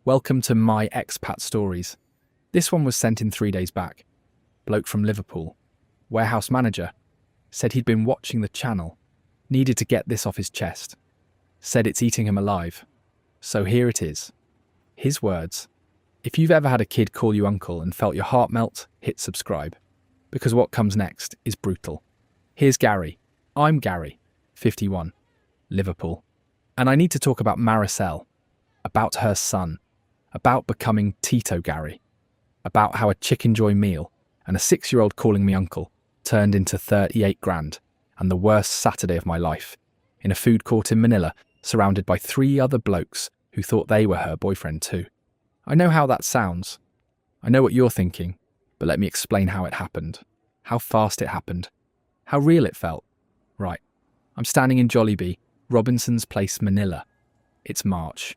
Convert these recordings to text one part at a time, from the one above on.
Welcome to my Expat Stories. This one was sent in 3 days back. Bloke from Liverpool, warehouse manager, said he'd been watching the channel, needed to get this off his chest. Said it's eating him alive. So here it is. His words. If you've ever had a kid call you uncle and felt your heart melt, hit subscribe. Because what comes next is brutal. Here's Gary. I'm Gary, 51, Liverpool. And I need to talk about Maricel, about her son, about becoming Tito Gary, about how a chicken joy meal and a 6-year-old calling me uncle turned into 38 grand and the worst Saturday of my life, in a food court in Manila, surrounded by 3 other blokes who thought they were her boyfriend too. I know how that sounds. I know what you're thinking, but let me explain how it happened, how fast it happened, how real it felt. Right, I'm standing in Jollibee, Robinson's Place, Manila. It's March.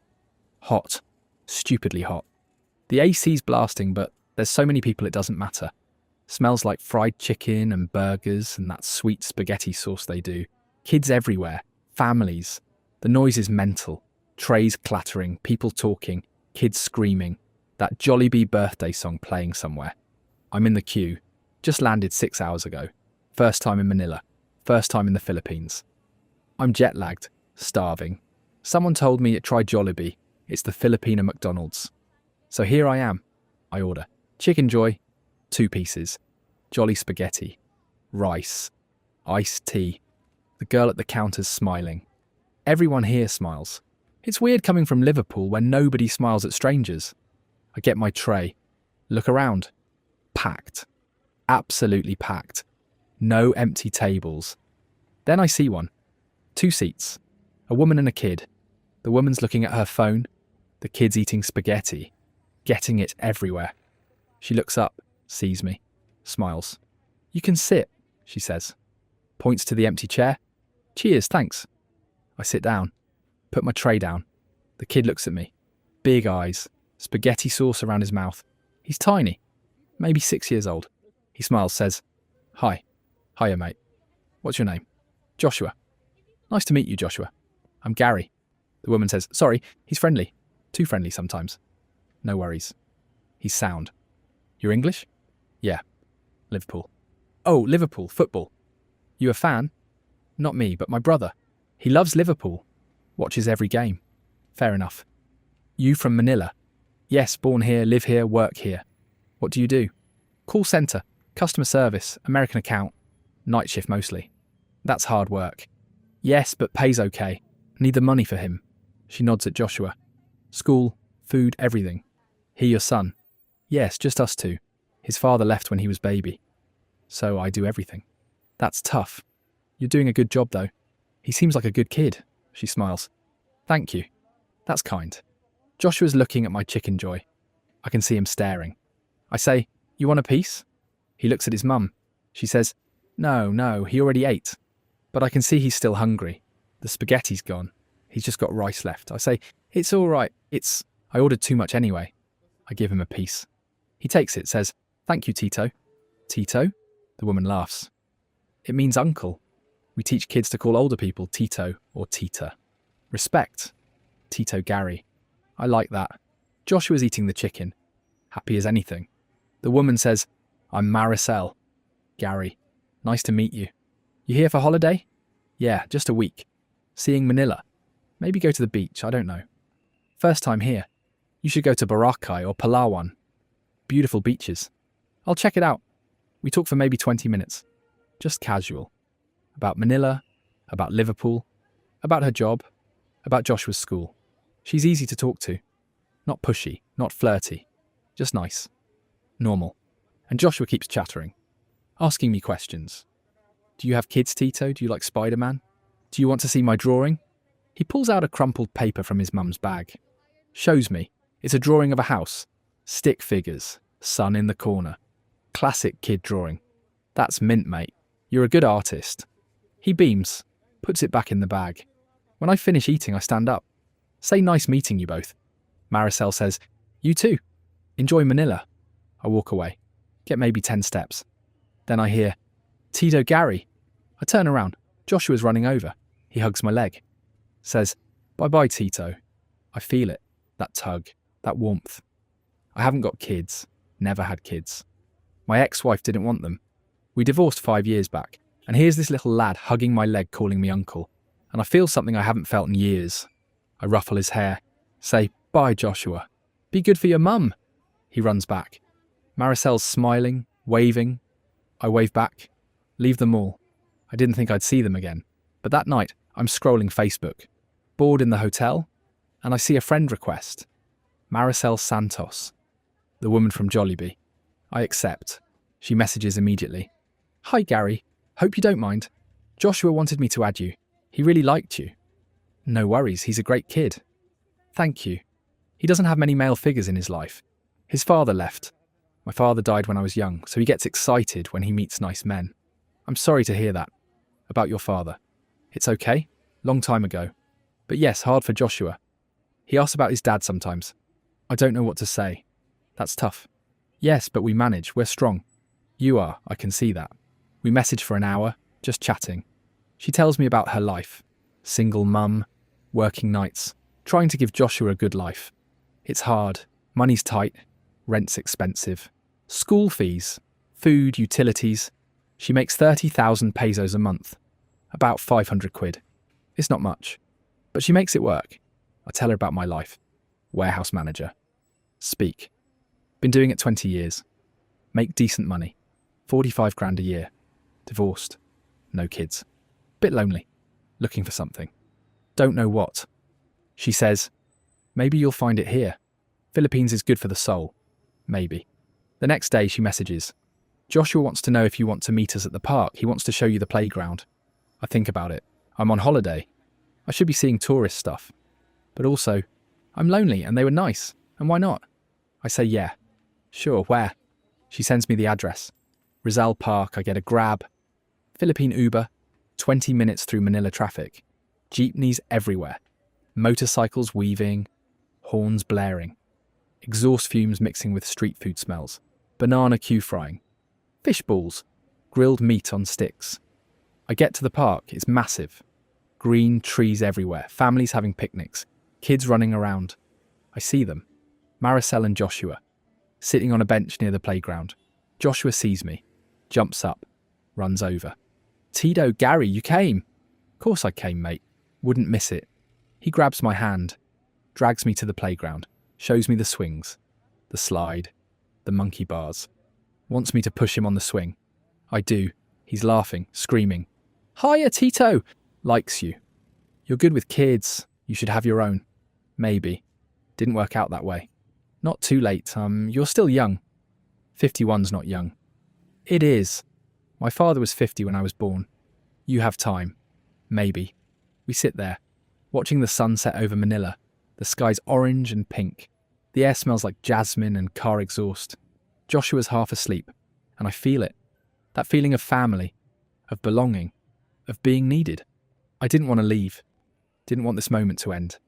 Hot. Stupidly hot. The AC's blasting, but there's so many people it doesn't matter. Smells like fried chicken and burgers and that sweet spaghetti sauce they do. Kids everywhere. Families. The noise is mental. Trays clattering, people talking, kids screaming. That Jollibee birthday song playing somewhere. I'm in the queue. Just landed 6 hours ago. First time in Manila. First time in the Philippines. I'm jet-lagged. Starving. Someone told me try Jollibee. It's the Filipina McDonald's. So here I am. I order chicken joy, 2 pieces, jolly spaghetti, rice, iced tea. The girl at the counter's smiling. Everyone here smiles. It's weird coming from Liverpool where nobody smiles at strangers. I get my tray. Look around. Packed. Absolutely packed. No empty tables. Then I see one. 2 seats. A woman and a kid. The woman's looking at her phone. The kid's eating spaghetti. Getting it everywhere. She looks up, sees me, smiles. You can sit, she says. Points to the empty chair. Cheers, thanks. I sit down. Put my tray down. The kid looks at me. Big eyes. Spaghetti sauce around his mouth. He's tiny. Maybe 6 years old. He smiles, says, Hi. Hiya, mate. What's your name? Joshua. Nice to meet you, Joshua. I'm Gary. The woman says, Sorry, he's friendly. Too friendly sometimes. No worries. He's sound. You're English? Yeah. Liverpool. Oh, Liverpool, football. You a fan? Not me, but my brother. He loves Liverpool. Watches every game. Fair enough. You from Manila? Yes, born here, live here, work here. What do you do? Call centre, customer service, American account. Night shift mostly. That's hard work. Yes, but pays okay. Need the money for him. She nods at Joshua. School, food, everything. He your son? Yes, just us 2. His father left when he was baby. So I do everything. That's tough. You're doing a good job though. He seems like a good kid. She smiles. Thank you. That's kind. Joshua's looking at my chicken joy. I can see him staring. I say, You want a piece? He looks at his mum. She says, No, he already ate. But I can see he's still hungry. The spaghetti's gone. He's just got rice left. I say, It's all right. I ordered too much anyway. I give him a piece. He takes it, says, Thank you, Tito. Tito? The woman laughs. It means uncle. We teach kids to call older people Tito or Tita. Respect. Tito Gary. I like that. Joshua's eating the chicken. Happy as anything. The woman says, I'm Maricel. Gary. Nice to meet you. You here for holiday? Yeah, just a week. Seeing Manila. Maybe go to the beach, I don't know. First time here. You should go to Boracay or Palawan. Beautiful beaches. I'll check it out. We talk for maybe 20 minutes. Just casual. About Manila, about Liverpool, about her job, about Joshua's school. She's easy to talk to. Not pushy, not flirty. Just nice. Normal. And Joshua keeps chattering. Asking me questions. Do you have kids, Tito? Do you like Spider-Man? Do you want to see my drawing? He pulls out a crumpled paper from his mum's bag. Shows me. It's a drawing of a house. Stick figures. Sun in the corner. Classic kid drawing. That's mint, mate. You're a good artist. He beams. Puts it back in the bag. When I finish eating, I stand up. Say nice meeting you both. Maricel says, You too. Enjoy Manila. I walk away. Get maybe 10 steps. Then I hear, Tito Gary. I turn around. Joshua's running over. He hugs my leg. Says, Bye-bye, Tito. I feel it. That tug. that warmth. I haven't got kids, never had kids. My ex-wife didn't want them. We divorced 5 years back, and here's this little lad hugging my leg calling me uncle, and I feel something I haven't felt in years. I ruffle his hair, say, "Bye, Joshua. Be good for your mum." He runs back. Maricel's smiling, waving. I wave back. Leave them all. I didn't think I'd see them again. But that night, I'm scrolling Facebook, bored in the hotel, and I see a friend request. Maricel Santos, the woman from Jollibee. I accept. She messages immediately. "Hi, Gary. Hope you don't mind. Joshua wanted me to add you. He really liked you." "No worries, he's a great kid." "Thank you. He doesn't have many male figures in his life. His father left. My father died when I was young, so he gets excited when he meets nice men. I'm sorry to hear that. About your father. It's okay. Long time ago. But yes, hard for Joshua. He asks about his dad sometimes. I don't know what to say. That's tough. Yes, but we manage. We're strong. You are, I can see that. We message for an hour, just chatting. She tells me about her life. Single mum, working nights, trying to give Joshua a good life. It's hard. Money's tight. Rent's expensive. School fees, food, utilities. She makes 30,000 pesos a month. About 500 quid. It's not much. But she makes it work. I tell her about my life. Warehouse manager. Speke. Been doing it 20 years. Make decent money. 45 grand a year. Divorced. No kids. Bit lonely. Looking for something. Don't know what. She says, "Maybe you'll find it here. Philippines is good for the soul." Maybe. The next day she messages, "Joshua wants to know if you want to meet us at the park. He wants to show you the playground." I think about it. I'm on holiday. I should be seeing tourist stuff. But also, I'm lonely and they were nice. And why not? I say yeah. Sure, where? She sends me the address. Rizal Park, I get a grab. Philippine Uber, 20 minutes through Manila traffic. Jeepneys everywhere. Motorcycles weaving. Horns blaring. Exhaust fumes mixing with street food smells. Banana queue frying. Fish balls. Grilled meat on sticks. I get to the park, it's massive. Green trees everywhere, families having picnics, kids running around. I see them. Maricel and Joshua, sitting on a bench near the playground. Joshua sees me, jumps up, runs over. "Tito Gary, you came." "Course I came, mate. Wouldn't miss it." He grabs my hand, drags me to the playground, shows me the swings, the slide, the monkey bars. Wants me to push him on the swing. I do. He's laughing, screaming. "Hiya, Tito!" Likes you. "You're good with kids. You should have your own." Maybe. Didn't work out that way. Not too late. You're still young. 51's not young. It is. My father was 50 when I was born. You have time. Maybe. We sit there, watching the sunset over Manila. The sky's orange and pink. The air smells like jasmine and car exhaust. Joshua's half asleep, and I feel it. That feeling of family, of belonging, of being needed. I didn't want to leave. Didn't want this moment to end.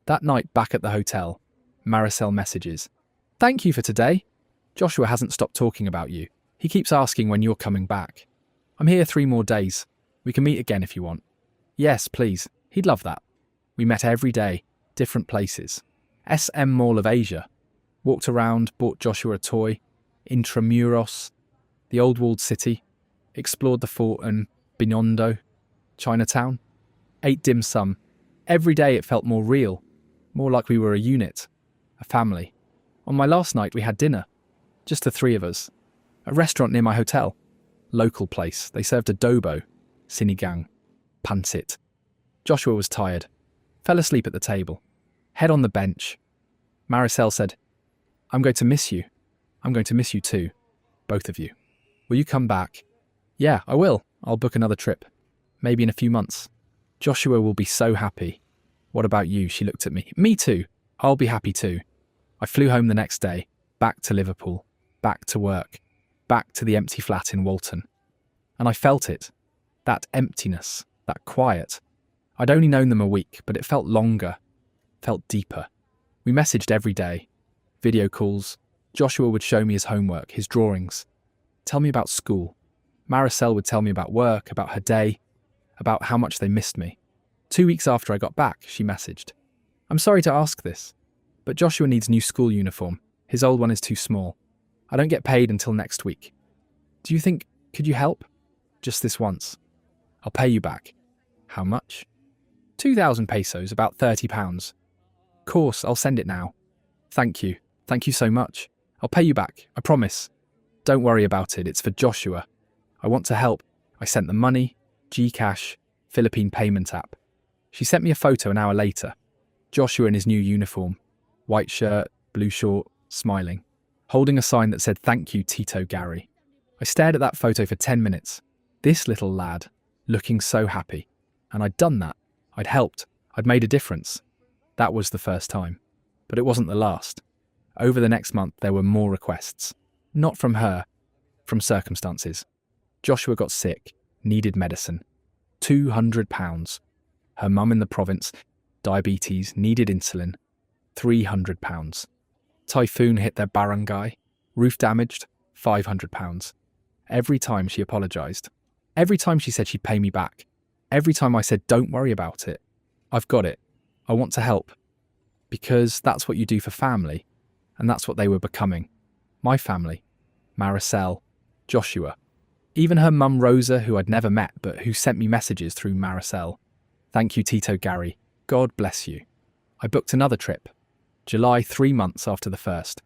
That night back at the hotel, Maricel messages, "Thank you for today. Joshua hasn't stopped talking about you. He keeps asking when you're coming back. I'm here 3 more days. We can meet again if you want." "Yes, please. He'd love that." We met every day, different places. SM Mall of Asia. Walked around, bought Joshua a toy. Intramuros. The old walled city. Explored the fort and Binondo. Chinatown. Ate dim sum. Every day it felt more real. More like we were a unit. A family. On my last night we had dinner. Just the 3 of us. A restaurant near my hotel. Local place. They served adobo. Sinigang. Pancit. Joshua was tired. Fell asleep at the table. Head on the bench. Maricel said, "I'm going to miss you. I'm going to miss you too. Both of you. Will you come back?" "Yeah, I will. I'll book another trip. Maybe in a few months. Joshua will be so happy." "What about you?" She looked at me. "Me too. I'll be happy too." I flew home the next day. Back to Liverpool. Back to work. Back to the empty flat in Walton. And I felt it. That emptiness. That quiet. I'd only known them a week, but it felt longer. Felt deeper. We messaged every day. Video calls. Joshua would show me his homework, his drawings. Tell me about school. Maricel would tell me about work, about her day, about how much they missed me. 2 weeks after I got back, she messaged, "I'm sorry to ask this. But Joshua needs new school uniform. His old one is too small. I don't get paid until next week. Do you think, could you help? Just this once. I'll pay you back. How much? 2,000 pesos, about £30. Course, I'll send it now. Thank you. Thank you so much. I'll pay you back, I promise. Don't worry about it, it's for Joshua. I want to help. I sent the money, Gcash, Philippine payment app. She sent me a photo an hour later. Joshua in his new uniform, white shirt, blue short, smiling, holding a sign that said, "Thank you, Tito Gary." I stared at that photo for 10 minutes. This little lad, looking so happy. And I'd done that. I'd helped. I'd made a difference. That was the first time. But it wasn't the last. Over the next month, there were more requests. Not from her, from circumstances. Joshua got sick, needed medicine. £200. Her mum in the province, diabetes, needed insulin. £300. Typhoon hit their barangay, roof damaged, £500. Every time she apologised. Every time she said she'd pay me back. Every time I said, don't worry about it. I've got it. I want to help. Because that's what you do for family. And that's what they were becoming. My family. Maricel, Joshua. Even her mum Rosa, who I'd never met, but who sent me messages through Maricel. Thank you, Tito Gary. God bless you. I booked another trip. July, 3 months after the first.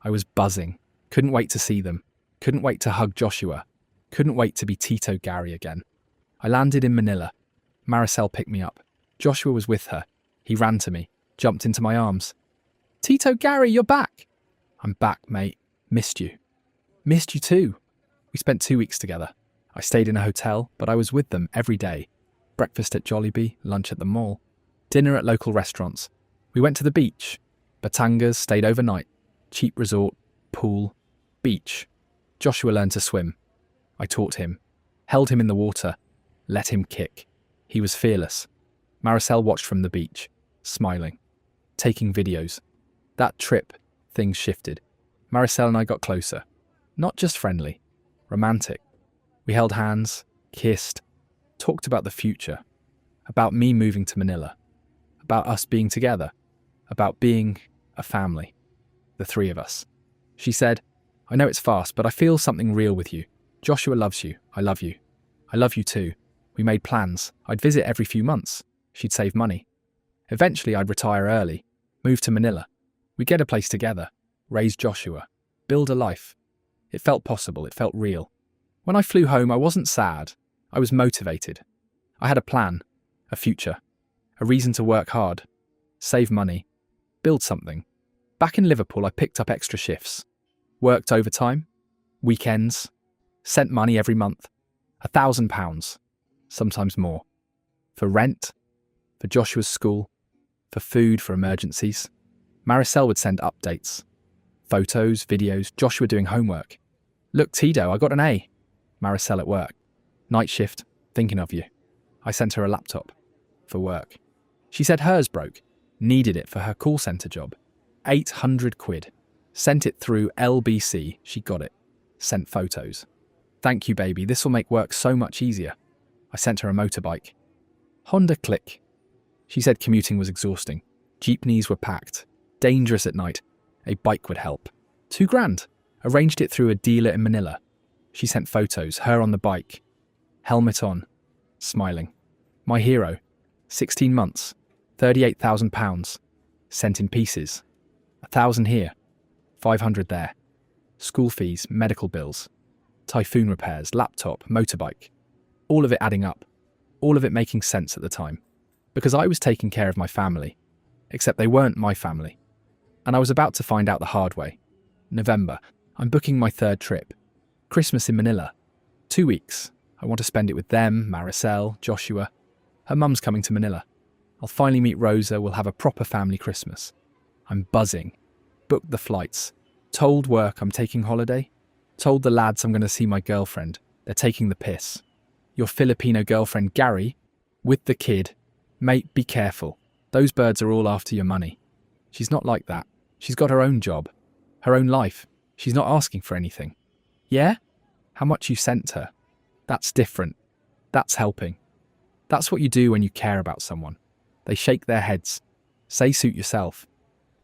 I was buzzing. Couldn't wait to see them. Couldn't wait to hug Joshua. Couldn't wait to be Tito Gary again. I landed in Manila. Maricel picked me up. Joshua was with her. He ran to me, jumped into my arms. Tito Gary, you're back. I'm back, mate. Missed you. Missed you too. We spent 2 weeks together. I stayed in a hotel, but I was with them every day. Breakfast at Jollibee, lunch at the mall, dinner at local restaurants. We went to the beach. Batangas, stayed overnight. Cheap resort, pool, beach. Joshua learned to swim. I taught him. Held him in the water. Let him kick. He was fearless. Maricel watched from the beach, smiling, taking videos. That trip, things shifted. Maricel and I got closer. Not just friendly, romantic. We held hands, kissed, talked about the future, about me moving to Manila, about us being together, about being a family, the three of us. She said, I know it's fast, but I feel something real with you. Joshua loves you. I love you. I love you too. We made plans. I'd visit every few months. She'd save money. Eventually, I'd retire early, move to Manila. We'd get a place together, raise Joshua, build a life. It felt possible. It felt real. When I flew home, I wasn't sad. I was motivated. I had a plan, a future, a reason to work hard, save money, build something. Back in Liverpool, I picked up extra shifts, worked overtime, weekends, sent money every month, £1,000, sometimes more, for rent, for Joshua's school, for food, for emergencies. Maricel would send updates, photos, videos, Joshua doing homework. Look, Tito, I got an A. Maricel at work. Night shift, thinking of you. I sent her a laptop for work. She said hers broke, needed it for her call centre job. 800 quid. Sent it through LBC, she got it. Sent photos. Thank you, baby, this will make work so much easier. I sent her a motorbike. Honda Click. She said commuting was exhausting. Jeepneys were packed. Dangerous at night. A bike would help. £2,000. Arranged it through a dealer in Manila. She sent photos, her on the bike. Helmet on. Smiling. My hero. 16 months. £38,000. Sent in pieces. 1,000 here. 500 there. School fees, medical bills. Typhoon repairs, laptop, motorbike. All of it adding up. All of it making sense at the time. Because I was taking care of my family. Except they weren't my family. And I was about to find out the hard way. November. I'm booking my third trip. Christmas in Manila. 2 weeks. I want to spend it with them, Maricel, Joshua. Her mum's coming to Manila. I'll finally meet Rosa. We'll have a proper family Christmas. I'm buzzing. Booked the flights. Told work I'm taking holiday. Told the lads I'm going to see my girlfriend. They're taking the piss. Your Filipino girlfriend, Gary, with the kid. Mate, be careful. Those birds are all after your money. She's not like that. She's got her own job. Her own life. She's not asking for anything. Yeah? How much you sent her. That's different. That's helping. That's what you do when you care about someone. They shake their heads. Say suit yourself.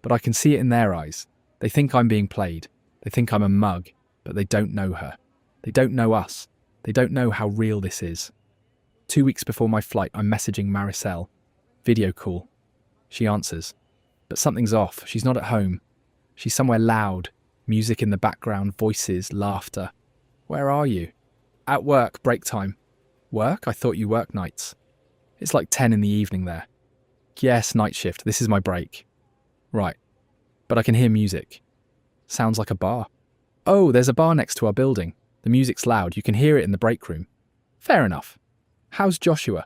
But I can see it in their eyes. They think I'm being played. They think I'm a mug, but they don't know her. They don't know us. They don't know how real this is. 2 weeks before my flight, I'm messaging Maricel. Video call. She answers. But something's off. She's not at home. She's somewhere loud. Music in the background, voices, laughter. Where are you? At work, break time. Work? I thought you work nights. It's like 10 in the evening there. Yes, night shift. This is my break. Right. But I can hear music. Sounds like a bar. Oh, there's a bar next to our building. The music's loud. You can hear it in the break room. Fair enough. How's Joshua?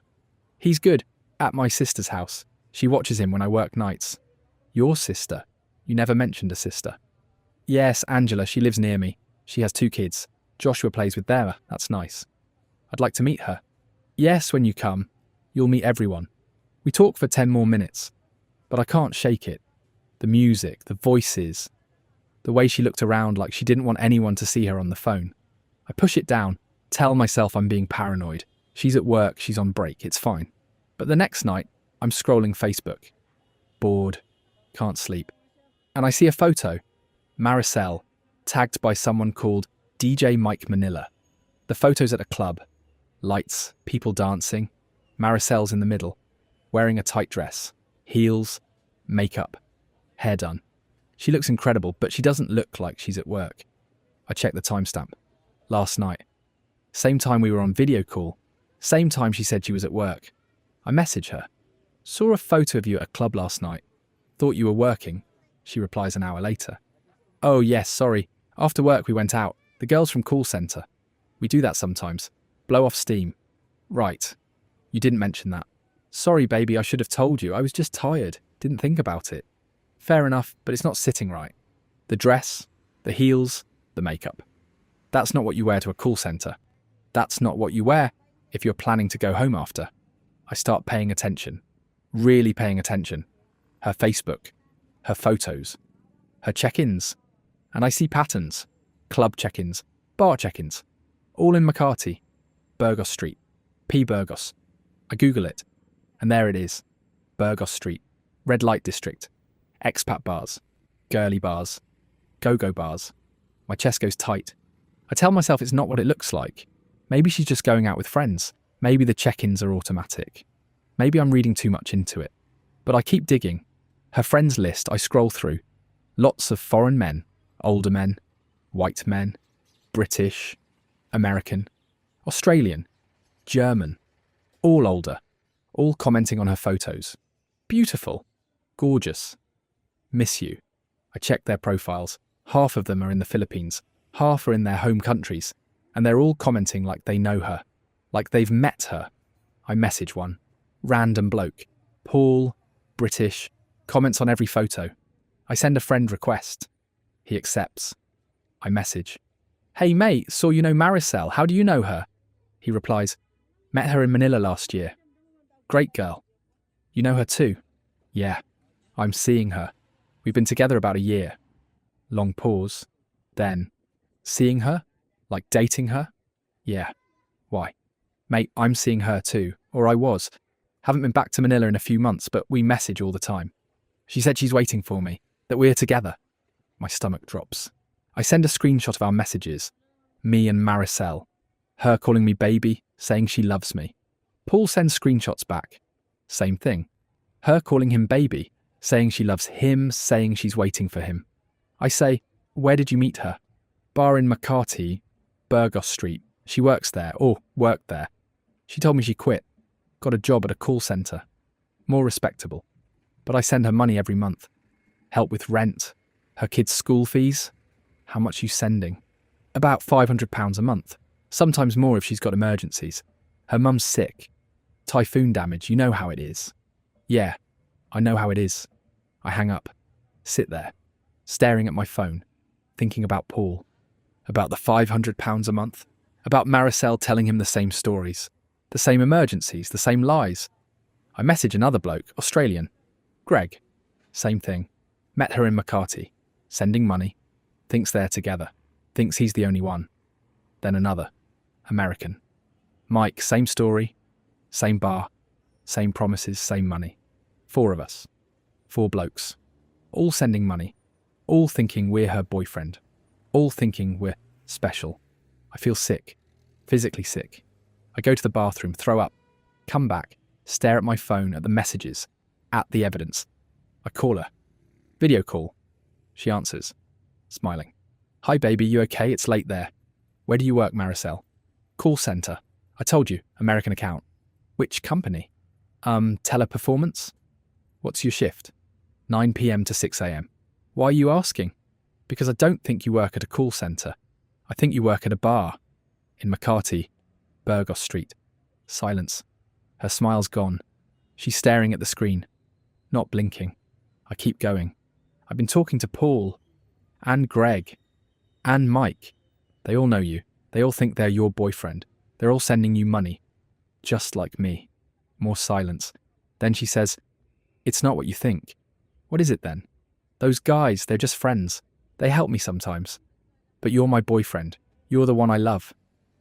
He's good. At my sister's house. She watches him when I work nights. Your sister? You never mentioned a sister. Yes, Angela. She lives near me. She has 2 kids. Joshua plays with them. That's nice. I'd like to meet her. Yes, when you come. You'll meet everyone. We talk for 10 more minutes. But I can't shake it. The music, the voices. The way she looked around like she didn't want anyone to see her on the phone. I push it down, tell myself I'm being paranoid. She's at work, she's on break, it's fine. But the next night, I'm scrolling Facebook. Bored, can't sleep. And I see a photo. Maricel, tagged by someone called DJ Mike Manila. The photo's at a club. Lights, people dancing. Maricel's in the middle, wearing a tight dress, heels, makeup, hair done. She looks incredible, but she doesn't look like she's at work. I check the timestamp. Last night. Same time we were on video call. Same time she said she was at work. I message her. Saw a photo of you at a club last night. Thought you were working. She replies an hour later. Oh yes, sorry. After work we went out. The girls from call centre. We do that sometimes. Blow off steam. Right. You didn't mention that. Sorry baby, I should have told you. I was just tired. Didn't think about it. Fair enough, but it's not sitting right. The dress, the heels, the makeup. That's not what you wear to a call centre. That's not what you wear if you're planning to go home after. I start paying attention. Really paying attention. Her Facebook. Her photos. Her check-ins. And I see patterns. Club check-ins. Bar check-ins. All in Makati. Burgos Street. P. Burgos. I Google it. And there it is. Burgos Street. Red light district. Expat bars. Girly bars. Go-go bars. My chest goes tight. I tell myself it's not what it looks like. Maybe she's just going out with friends. Maybe the check-ins are automatic. Maybe I'm reading too much into it. But I keep digging. Her friends list I scroll through. Lots of foreign men. Older men. White men. British. American. Australian. German. All older. All commenting on her photos. Beautiful. Gorgeous. Miss you. I check their profiles. Half of them are in the Philippines. Half are in their home countries. And they're all commenting like they know her. Like they've met her. I message one. Random bloke. Paul. British. Comments on every photo. I send a friend request. He accepts. I message. Hey mate, saw you know Maricel. How do you know her? He replies. Met her in Manila last year. Great girl. You know her too? Yeah. I'm seeing her. We've been together about a year. Long pause. Then, seeing her? Like dating her? Yeah. Why? Mate, I'm seeing her too. Or I was. Haven't been back to Manila in a few months, but we message all the time. She said she's waiting for me. That we're together. My stomach drops. I send a screenshot of our messages. Me and Maricel. Her calling me baby, saying she loves me. Paul sends screenshots back. Same thing. Her calling him baby, saying she loves him, saying she's waiting for him. I say, where did you meet her? Bar in Makati, Burgos Street. She works there, or worked there. She told me she quit. Got a job at a call centre. More respectable. But I send her money every month. Help with rent. Her kids' school fees. How much you sending? About £500 a month. Sometimes more if she's got emergencies. Her mum's sick. Typhoon damage, you know how it is. Yeah, I know how it is. I hang up. Sit there. Staring at my phone. Thinking about Paul. About the £500 a month. About Maricel telling him the same stories. The same emergencies, the same lies. I message another bloke, Australian. Greg. Same thing. Met her in Makati. Sending money. Thinks they're together. Thinks he's the only one. Then another. American. Mike, same story. Same bar. Same promises, same money. 4 of us. 4 blokes. all sending money, all thinking we're her boyfriend, all thinking we're special. I feel sick, physically sick. I go to the bathroom, throw up, come back, stare at my phone, at the messages, at the evidence. I call her. Video call. She answers, smiling. Hi baby, you okay? It's late there. Where do you work, Maricel? Call centre. I told you, American account. Which company? Teleperformance? What's your shift? 9 p.m. to 6 a.m. Why are you asking? Because I don't think you work at a call centre. I think you work at a bar. In Makati, Burgos Street. Silence. Her smile's gone. She's staring at the screen, not blinking. I keep going. I've been talking to Paul, and Greg, and Mike. They all know you. They all think they're your boyfriend. They're all sending you money. Just like me. More silence. Then she says, it's not what you think. What is it then? Those guys, they're just friends. They help me sometimes. But you're my boyfriend. You're the one I love.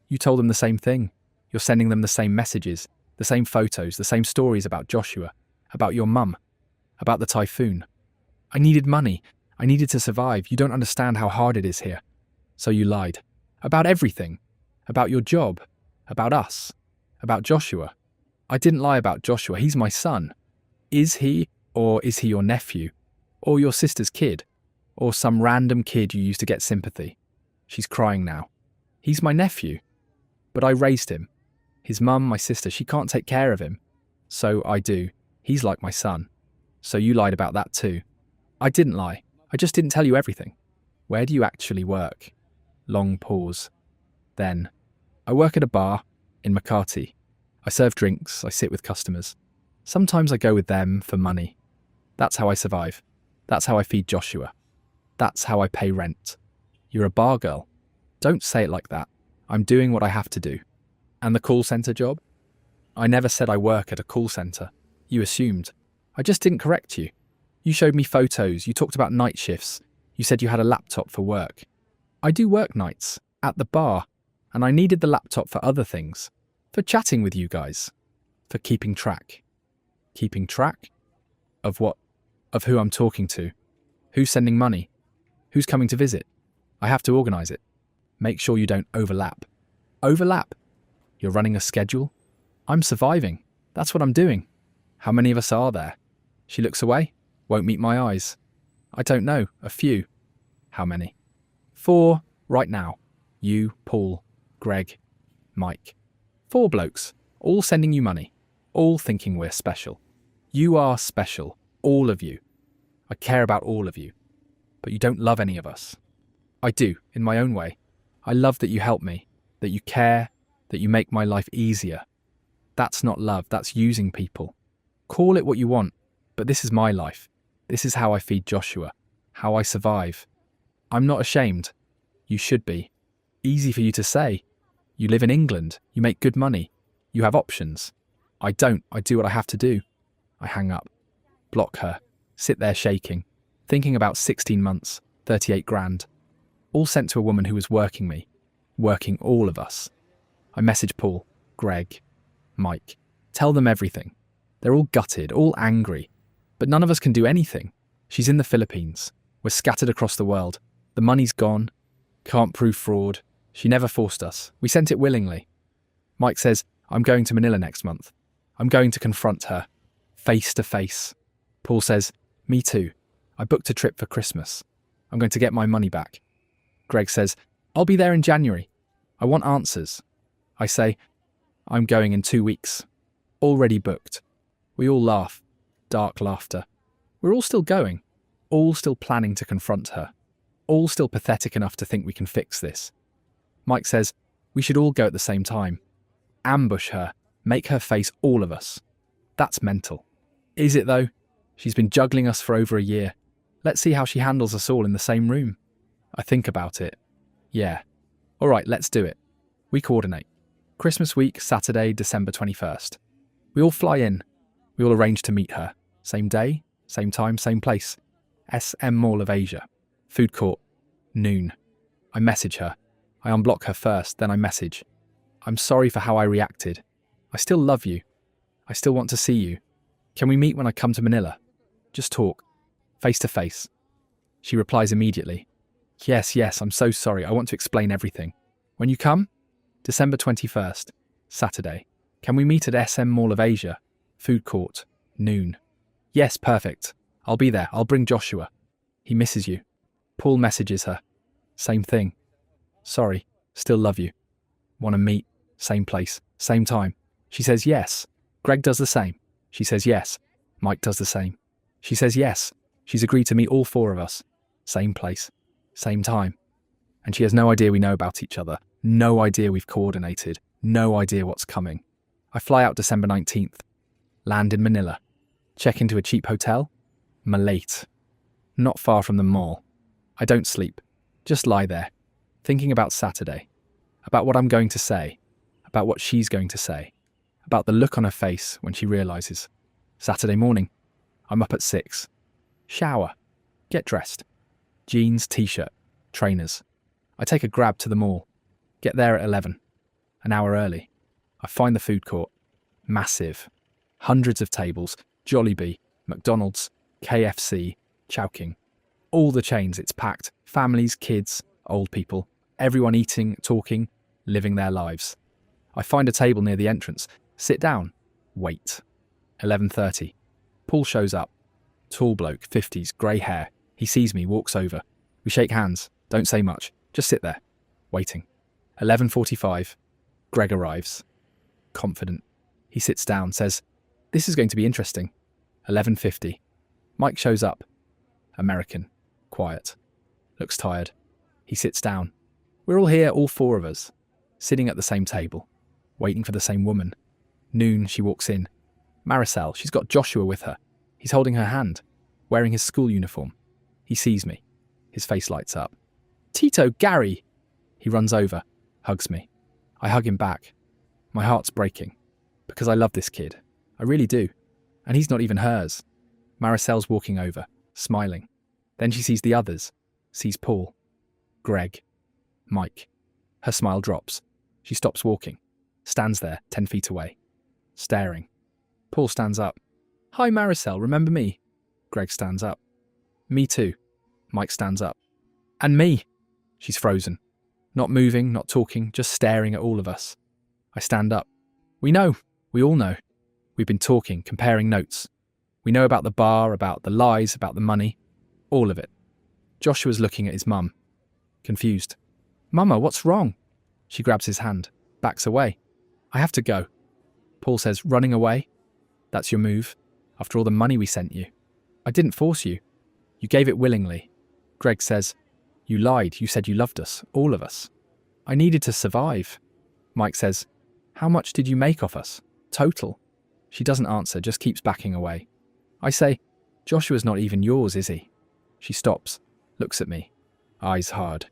You told them the same thing. You're sending them the same messages, the same photos, the same stories about Joshua, about your mum, about the typhoon. I needed money. I needed to survive. You don't understand how hard it is here. So you lied. About everything. About your job. About us. About Joshua. I didn't lie about Joshua. He's my son. Is he, or is he your nephew? Or your sister's kid? Or some random kid you used to get sympathy? She's crying now. He's my nephew. But I raised him. His mum, my sister, she can't take care of him. So I do. He's like my son. So you lied about that too. I didn't lie. I just didn't tell you everything. Where do you actually work? Long pause. Then, I work at a bar in Makati. I serve drinks, I sit with customers. Sometimes I go with them for money. That's how I survive. That's how I feed Joshua. That's how I pay rent. You're a bar girl. Don't say it like that. I'm doing what I have to do. And the call centre job? I never said I work at a call centre. You assumed. I just didn't correct you. You showed me photos, you talked about night shifts, you said you had a laptop for work. I do work nights, at the bar, and I needed the laptop for other things. For chatting with you guys. For keeping track. Keeping track? Of what? Of who I'm talking to. Who's sending money. Who's coming to visit. I have to organise it. Make sure you don't overlap. Overlap? You're running a schedule? I'm surviving. That's what I'm doing. How many of us are there? She looks away. Won't meet my eyes. I don't know. A few. How many? 4 right now. You, Paul, Greg, Mike. 4 blokes. All sending you money. All thinking we're special. You are special. All of you. I care about all of you. But you don't love any of us. I do, in my own way. I love that you help me, that you care, that you make my life easier. That's not love, that's using people. Call it what you want, but this is my life. This is how I feed Joshua, how I survive. I'm not ashamed. You should be. Easy for you to say. You live in England, you make good money, you have options. I don't, I do what I have to do. I hang up, block her, sit there shaking, thinking about 16 months, 38 grand. All sent to a woman who was working me, working all of us. I message Paul, Greg, Mike, tell them everything. They're all gutted, all angry, but none of us can do anything. She's in the Philippines. We're scattered across the world. The money's gone. Can't prove fraud. She never forced us. We sent it willingly. Mike says, I'm going to Manila next month. I'm going to confront her, face to face. Paul says, me too. I booked a trip for Christmas. I'm going to get my money back. Greg says, I'll be there in January. I want answers. I say, I'm going in 2 weeks. Already booked. We all laugh. Dark laughter. We're all still going. All still planning to confront her. All still pathetic enough to think we can fix this. Mike says, we should all go at the same time. Ambush her. Make her face all of us. That's mental. Is it though? She's been juggling us for over a year. Let's see how she handles us all in the same room. I think about it. Yeah. All right, let's do it. We coordinate. Christmas week, Saturday, December 21st. We all fly in. We all arrange to meet her. Same day, same time, same place. SM Mall of Asia. Food court. Noon. I message her. I unblock her first, then I message. I'm sorry for how I reacted. I still love you. I still want to see you. Can we meet when I come to Manila? Just talk. face to face. She replies immediately. Yes, I'm so sorry. I want to explain everything. When you come? December 21st, Saturday. Can we meet at SM Mall of Asia? Food court, noon. Yes, perfect. I'll be there. I'll bring Joshua. He misses you. Paul messages her. Same thing. Sorry, still love you. Want to meet? Same place, same time. She says yes. Greg does the same. She says yes. Mike does the same. She says yes. She's agreed to meet all four of us. Same place, same time. And she has no idea we know about each other. No idea we've coordinated. No idea what's coming. I fly out December 19th. Land in Manila. Check into a cheap hotel. Malate. Not far from the mall. I don't sleep. Just lie there. Thinking about Saturday. About what I'm going to say. About what she's going to say. About the look on her face when she realises. Saturday morning. I'm up at 6. Shower. Get dressed. Jeans, t-shirt, trainers. I take a grab to the mall. Get there at 11. An hour early. I find the food court. Massive. Hundreds of tables. Jollibee, McDonald's, KFC, Chowking. All the chains, it's packed. Families, kids, old people. Everyone eating, talking, living their lives. I find a table near the entrance. Sit down. Wait. 11:30. Paul shows up. Tall bloke, 50s, grey hair. He sees me, walks over. We shake hands. Don't say much. Just sit there. Waiting. 11:45. Greg arrives. Confident. He sits down, says, "This is going to be interesting." 11:50. Mike shows up. American. Quiet. Looks tired. He sits down. We're all here, all four of us. Sitting at the same table. Waiting for the same woman. Noon, she walks in. Maricel, she's got Joshua with her. He's holding her hand. Wearing his school uniform. He sees me. His face lights up. "Tito Gary!" He runs over. Hugs me. I hug him back. My heart's breaking. Because I love this kid. I really do. And he's not even hers. Maricel's walking over, smiling. Then she sees the others. Sees Paul. Greg. Mike. Her smile drops. She stops walking. Stands there, 10 feet away. Staring. Paul stands up. "Hi Maricel, remember me?" Greg stands up. "Me too." Mike stands up. "And me." She's frozen. Not moving, not talking, just staring at all of us. I stand up. "We know. We all know. We've been talking, comparing notes. We know about the bar, about the lies, about the money. All of it." Joshua's looking at his mum. Confused. "Mama, what's wrong?" She grabs his hand, backs away. "I have to go." Paul says, "Running away? That's your move? After all the money we sent you. I didn't force you. You gave it willingly." Greg says, "You lied. You said you loved us, all of us." "I needed to survive." Mike says, "How much did you make off us? Total?" She doesn't answer, just keeps backing away. I say, "Joshua's not even yours, is he?" She stops, looks at me, eyes hard.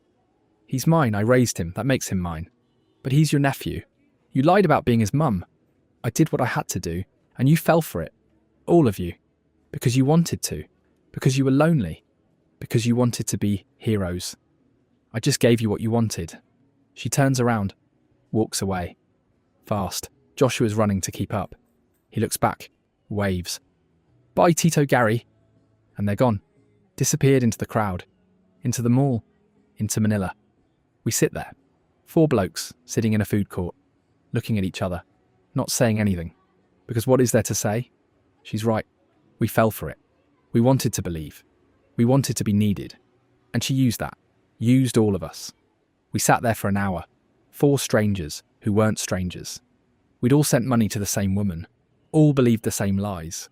"He's mine. I raised him. That makes him mine. But he's your nephew. You lied about being his mum. I did what I had to do, and you fell for it. All of you. Because you wanted to. Because you were lonely. Because you wanted to be heroes. I just gave you what you wanted." She turns around, walks away. Fast. Joshua's running to keep up. He looks back, waves. "Bye, Tito Gary." And they're gone. Disappeared into the crowd. Into the mall. Into Manila. We sit there. 4 blokes sitting in a food court. Looking at each other. Not saying anything. Because what is there to say? She's right. We fell for it. We wanted to believe. We wanted to be needed. And she used that. Used all of us. We sat there for an hour. 4 strangers who weren't strangers. We'd all sent money to the same woman. All believed the same lies.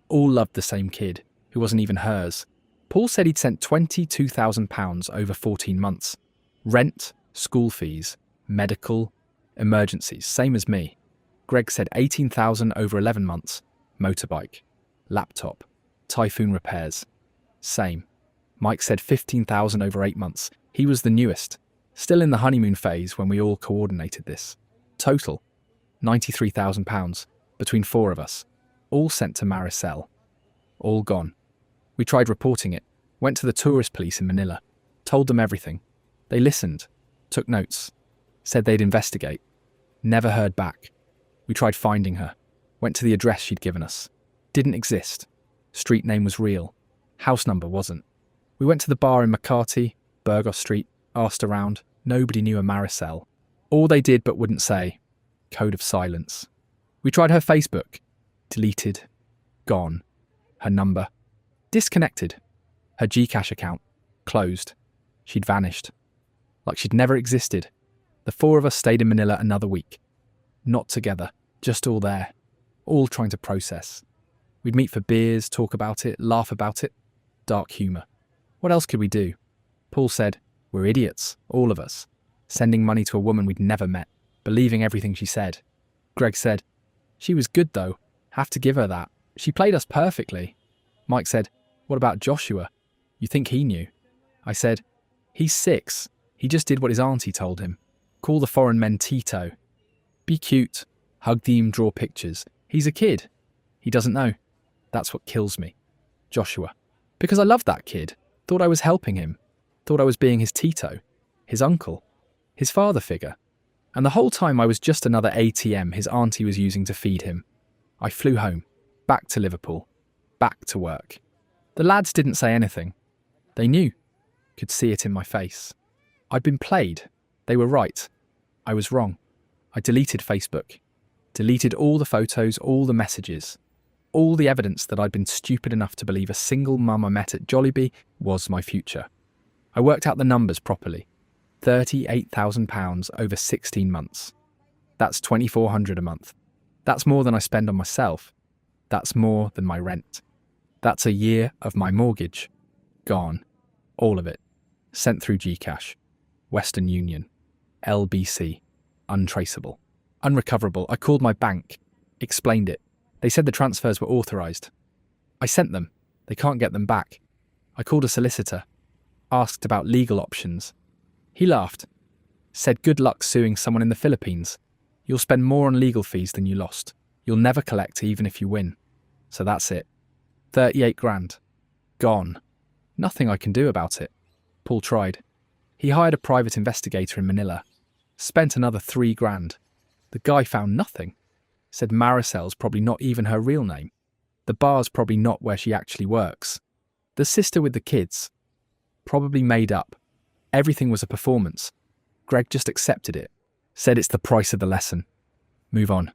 All loved the same kid, who wasn't even hers. Paul said he'd sent £22,000 over 14 months. Rent, school fees, medical, emergencies, same as me. Greg said 18,000 over 11 months. Motorbike, laptop, typhoon repairs. Same. Mike said 15,000 over 8 months. He was the newest. Still in the honeymoon phase when we all coordinated this. Total, £93,000 between 4 of us. All sent to Maricel. All gone. We tried reporting it. Went to the tourist police in Manila. Told them everything. They listened. Took notes. Said they'd investigate. Never heard back. We tried finding her. Went to the address she'd given us. Didn't exist. Street name was real. House number wasn't. We went to the bar in Makati, Burgos Street, asked around. Nobody knew a Maricel. All they did but wouldn't say. Code of silence. We tried her Facebook. Deleted. Gone. Her number. Disconnected. Her Gcash account. Closed. She'd vanished. Like she'd never existed. The four of us stayed in Manila another week. Not together. Just all there. All trying to process. We'd meet for beers, talk about it, laugh about it. Dark humour. What else could we do? Paul said, we're idiots, all of us. Sending money to a woman we'd never met, believing everything she said. Greg said, she was good though. Have to give her that. She played us perfectly. Mike said, what about Joshua? You think he knew? I said, he's 6. He just did what his auntie told him. Call the foreign men Tito. Be cute. Hug them, draw pictures. He's a kid. He doesn't know. That's what kills me. Joshua. Because I loved that kid. Thought I was helping him. Thought I was being his Tito. His uncle. His father figure. And the whole time I was just another ATM his auntie was using to feed him. I flew home. Back to Liverpool. Back to work. The lads didn't say anything. They knew. Could see it in my face. I'd been played. They were right. I was wrong. I deleted Facebook. Deleted all the photos, all the messages. All the evidence that I'd been stupid enough to believe a single mum I met at Jollibee was my future. I worked out the numbers properly. £38,000 over 16 months. That's $2,400 a month. That's more than I spend on myself. That's more than my rent. That's a year of my mortgage. Gone. All of it. Sent through Gcash. Western Union. LBC. Untraceable. Unrecoverable. I called my bank. Explained it. They said the transfers were authorised. I sent them. They can't get them back. I called a solicitor. Asked about legal options. He laughed. Said good luck suing someone in the Philippines. You'll spend more on legal fees than you lost. You'll never collect even if you win. So that's it. 38 grand. Gone. Nothing I can do about it. Paul tried. He hired a private investigator in Manila. Spent another 3 grand. The guy found nothing. Said Maricel's probably not even her real name. The bar's probably not where she actually works. The sister with the kids. Probably made up. Everything was a performance. Greg just accepted it. Said it's the price of the lesson. Move on.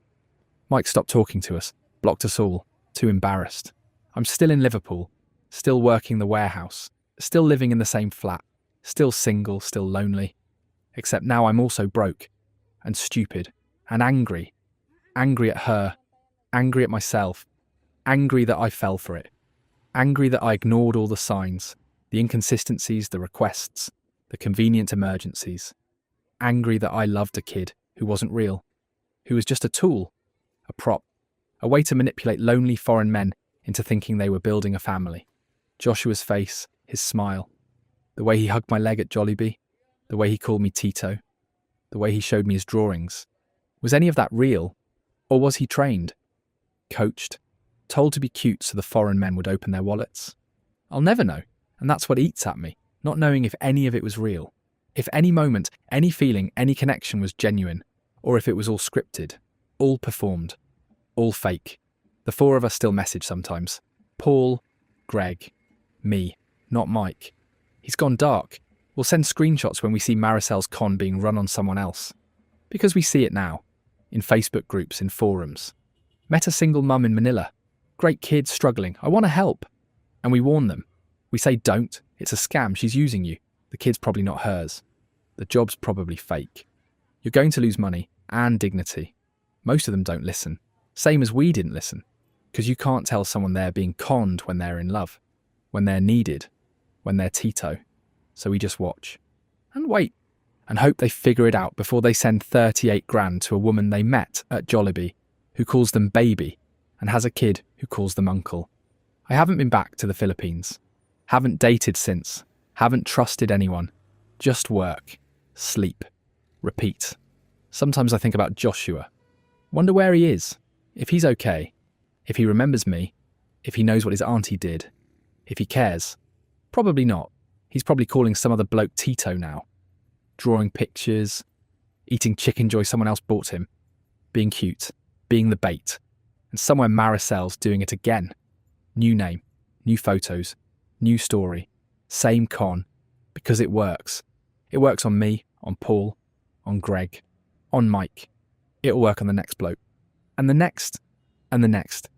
Mike stopped talking to us. Blocked us all. Too embarrassed. I'm still in Liverpool. Still working the warehouse. Still living in the same flat. Still single, still lonely. Except now I'm also broke. And stupid. And angry. Angry at her. Angry at myself. Angry that I fell for it. Angry that I ignored all the signs. The inconsistencies, the requests. The convenient emergencies. Angry that I loved a kid who wasn't real. Who was just a tool. A prop. A way to manipulate lonely foreign men into thinking they were building a family. Joshua's face, his smile. The way he hugged my leg at Jollibee. The way he called me Tito. The way he showed me his drawings. Was any of that real? Or was he trained? Coached? Told to be cute so the foreign men would open their wallets? I'll never know, and that's what eats at me, not knowing if any of it was real. If any moment, any feeling, any connection was genuine, or if it was all scripted, all performed, all fake. The four of us still message sometimes. Paul, Greg, me, not Mike. He's gone dark. We'll send screenshots when we see Maricel's con being run on someone else. Because we see it now. In Facebook groups, in forums. Met a single mum in Manila. Great kid struggling. I want to help. And we warn them. We say don't. It's a scam. She's using you. The kid's probably not hers. The job's probably fake. You're going to lose money and dignity. Most of them don't listen. Same as we didn't listen. Because you can't tell someone they're being conned when they're in love. When they're needed. When they're Tito. So we just watch. And wait. And hope they figure it out before they send 38 grand to a woman they met at Jollibee who calls them baby and has a kid who calls them uncle. I haven't been back to the Philippines. Haven't dated since. Haven't trusted anyone. Just work. Sleep. Repeat. Sometimes I think about Joshua. Wonder where he is. If he's okay. If he remembers me. If he knows what his auntie did. If he cares. Probably not. He's probably calling some other bloke Tito now. Drawing pictures. Eating chicken joy someone else bought him. Being cute. Being the bait. And somewhere Maricel's doing it again. New name. New photos. New story. Same con. Because it works. It works on me, on Paul, on Greg, on Mike. It'll work on the next bloke. And the next. And the next.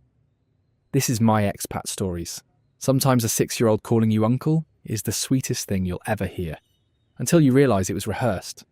This is my expat stories. Sometimes a 6-year-old calling you uncle is the sweetest thing you'll ever hear. Until you realise it was rehearsed.